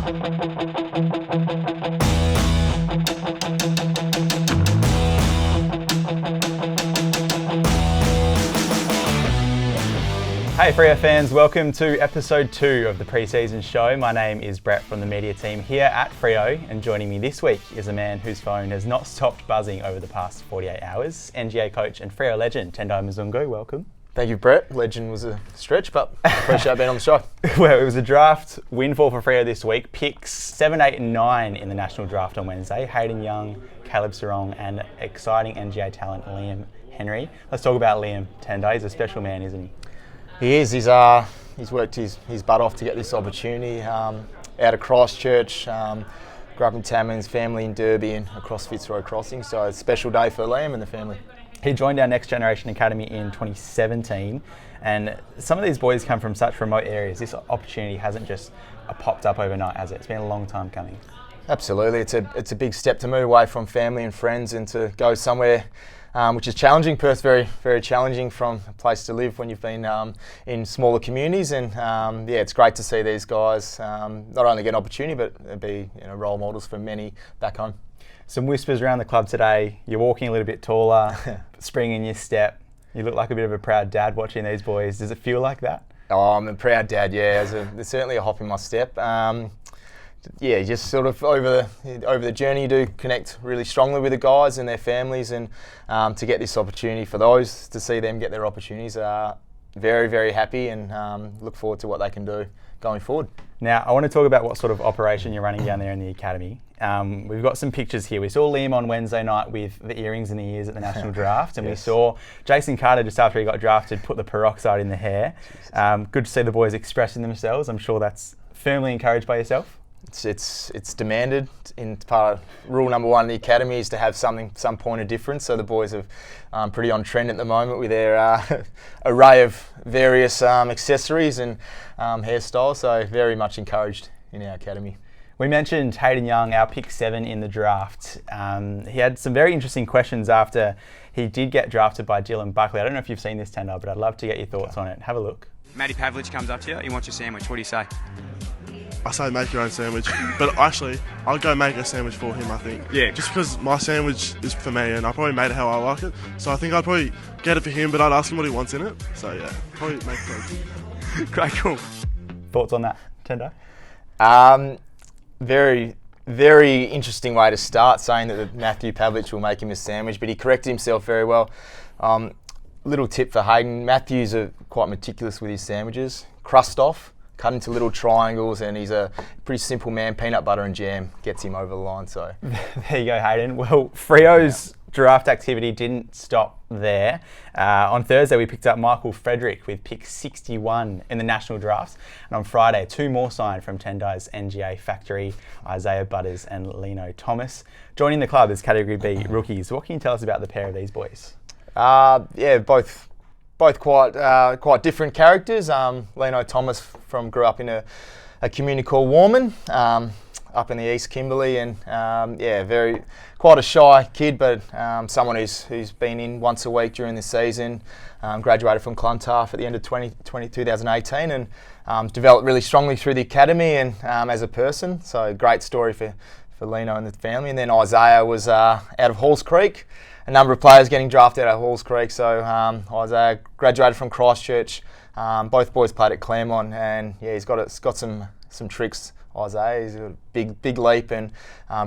Hey Freo fans, welcome to episode 2 of the Preseason show. My name is Brett from the media team here at Freo, and joining me this week is a man whose phone has not stopped buzzing over the past 48 hours, NGA coach and Freo legend, Tendai Mzungu. Welcome. Thank you, Brett. Legend was a stretch, but appreciate being on the show. Well, it was a draft windfall for Freo this week. Picks 7, 8 and 9 in the national draft on Wednesday. Hayden Young, Caleb Sarong and exciting NGA talent Liam Henry. Let's talk about Liam. Tendai. He's a special man, isn't he? He is. He's worked his butt off to get this opportunity. Out of Christchurch, grew up in Tammans, family in Derby and across Fitzroy Crossing. So it's a special day for Liam and the family. He joined our Next Generation Academy in 2017, and some of these boys come from such remote areas. This opportunity hasn't just popped up overnight, has it? It's been a long time coming. Absolutely. It's a big step to move away from family and friends and to go somewhere which is challenging. Perth's very, very challenging from a place to live when you've been in smaller communities, and it's great to see these guys not only get an opportunity but be role models for many back home. Some whispers around the club today. You're walking a little bit taller, spring in your step. You look like a bit of a proud dad watching these boys. Does it feel like that? Oh, I'm a proud dad, yeah. There's certainly a hop in my step. Just sort of over the journey, you do connect really strongly with the guys and their families, and to get this opportunity for those, to see them get their opportunities, very, very happy, and look forward to what they can do going forward. Now, I want to talk about what sort of operation you're running down there in the academy. We've got some pictures here. We saw Liam on Wednesday night with the earrings in the ears at the national draft, and yes. We saw Jason Carter just after he got drafted put the peroxide in the hair. Good to see the boys expressing themselves. I'm sure that's firmly encouraged by yourself. It's demanded. In part of rule number 1 in the academy is to have some point of difference. So the boys are pretty on trend at the moment with their array of various accessories and hairstyles. So very much encouraged in our academy. We mentioned Hayden Young, our pick 7 in the draft. He had some very interesting questions after he did get drafted by Dylan Buckley. I don't know if you've seen this, Tendai, but I'd love to get your thoughts on it. Have a look. Matty Pavlich comes up to you. He wants your sandwich. What do you say? I say make your own sandwich, but actually, I'll go make a sandwich for him, I think. Yeah. Just because my sandwich is for me, and I probably made it how I like it. So I think I'd probably get it for him, but I'd ask him what he wants in it. So yeah, probably make it. Great, cool. Thoughts on that, Tendai? Very, very interesting way to start, saying that Matthew Pavlich will make him a sandwich, but he corrected himself very well. Little tip for Hayden, Matthew's quite meticulous with his sandwiches. Crust off, cut into little triangles, and he's a pretty simple man. Peanut butter and jam gets him over the line. So there you go, Hayden. Well, Freo's draft activity didn't stop there. On Thursday, we picked up Michael Frederick with pick 61 in the national draft. And on Friday, 2 more signed from Tendai's NGA factory, Isaiah Butters and Lino Thomas. Joining the club as Category B rookies. What can you tell us about the pair of these boys? Both quite different characters. Lino Thomas grew up in a community called Warman, up in the East Kimberley, and quite a shy kid, but someone who's been in once a week during the season. Graduated from Clontarf at the end of 2018, and developed really strongly through the academy and as a person. So great story for Lino and the family. And then Isaiah was out of Halls Creek. A number of players getting drafted out of Halls Creek. So Isaiah graduated from Christchurch. Both boys played at Claremont, and he's got some tricks. Isaiah, he's got a big leap and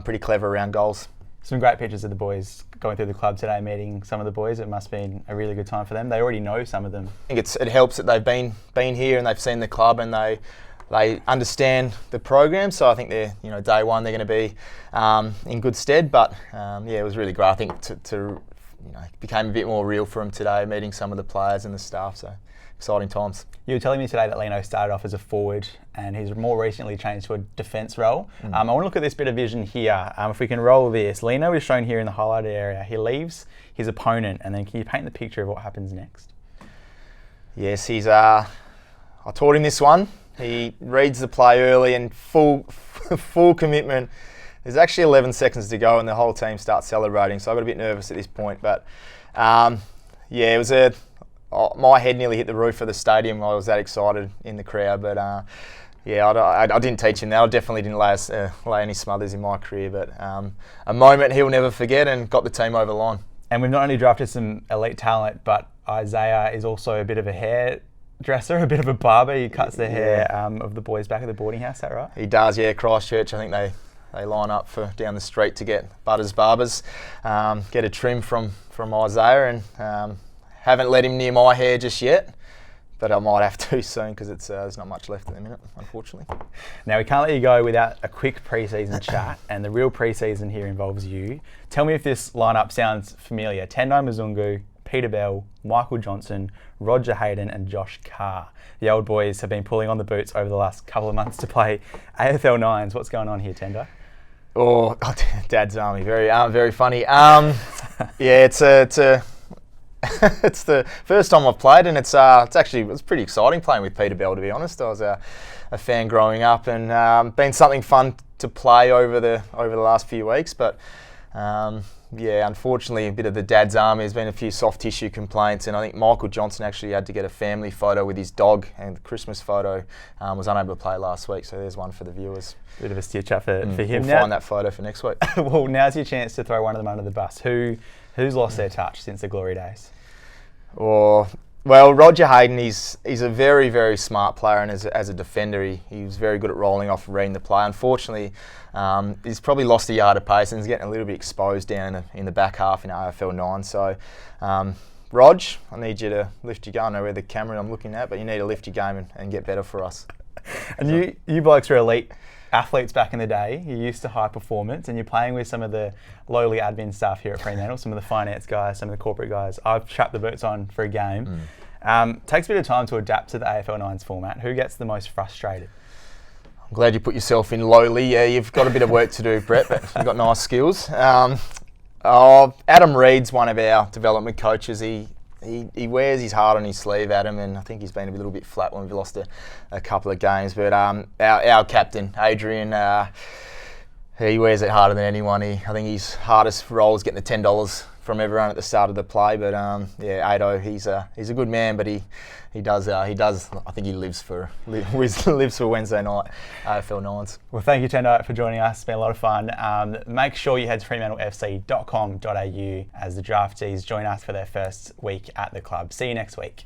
pretty clever around goals. Some great pictures of the boys going through the club today, meeting some of the boys. It must have been a really good time for them. They already know some of them. I think it helps that they've been here and they've seen the club and they understand the program. So I think they're day one they're going to be in good stead. But it was really great. I think to became a bit more real for them today, meeting some of the players and the staff. So exciting times. You were telling me today that Lino started off as a forward and he's more recently changed to a defence role. I want to look at this bit of vision here. If we can roll this. Lino is shown here in the highlighted area. He leaves his opponent, and then can you paint the picture of what happens next? Yes, he's. I taught him this one. He reads the play early and full commitment. There's actually 11 seconds to go and the whole team starts celebrating, so I got a bit nervous at this point. But it was my head nearly hit the roof of the stadium. I was that excited in the crowd, but yeah, I didn't teach him that. I definitely didn't lay any smothers in my career, but a moment he'll never forget, and got the team over the line. And we've not only drafted some elite talent, but Isaiah is also a bit of a hairdresser, a bit of a barber. He cuts the hair of the boys back at the boarding house. Is that right? He does, yeah. Christchurch, I think they line up for down the street to get Butters Barbers, get a trim from Isaiah, and haven't let him near my hair just yet. But I might have to soon, because there's not much left at the minute, unfortunately. Now, we can't let you go without a quick pre-season chat, and the real pre-season here involves you. Tell me if this lineup sounds familiar. Tendai Mzungu, Peter Bell, Michael Johnson, Roger Hayden and Josh Carr. The old boys have been pulling on the boots over the last couple of months to play AFL 9s. What's going on here, Tendai? Oh, Dad's Army, very funny. Yeah, it's the first time I've played, and it's pretty exciting playing with Peter Bell, to be honest. I was a fan growing up, and been something fun to play over the last few weeks. But yeah, unfortunately, a bit of the Dad's Army. There's been a few soft tissue complaints, and I think Michael Johnson actually had to get a family photo with his dog, and the Christmas photo was unable to play last week. So there's one for the viewers. Bit of a stitch up for him. We'll find that photo for next week. Well, now's your chance to throw one of them under the bus. Who's lost their touch since the glory days? Well, Roger Hayden, he's a very, very smart player, and as a defender, he was very good at rolling off and reading the play. Unfortunately, he's probably lost a yard of pace, and he's getting a little bit exposed down in the back half in AFL 9. So, Rog, I need you to lift your game. I don't know where the camera I'm looking at, but you need to lift your game and get better for us. And you blokes were elite athletes back in the day. You're used to high performance, and you're playing with some of the lowly admin staff here at Fremantle, some of the finance guys, some of the corporate guys. I've strapped the boots on for a game. Takes a bit of time to adapt to the AFL 9s format. Who gets the most frustrated? I'm glad you put yourself in lowly. Yeah, you've got a bit of work to do, Brett, but you've got nice skills. Adam Reed's one of our development coaches. He wears his heart on his sleeve, Adam, and I think he's been a little bit flat when we've lost a couple of games. But our captain, Adrian, he wears it harder than anyone. I think his hardest role is getting the $10 from everyone at the start of the play. But yeah, Ado, he's a good man, but he does. I think he lives for Wednesday night AFL 9s. Well, thank you, Tendai, for joining us. It's been a lot of fun. Make sure you head to fremantlefc.com.au as the draftees join us for their first week at the club. See you next week.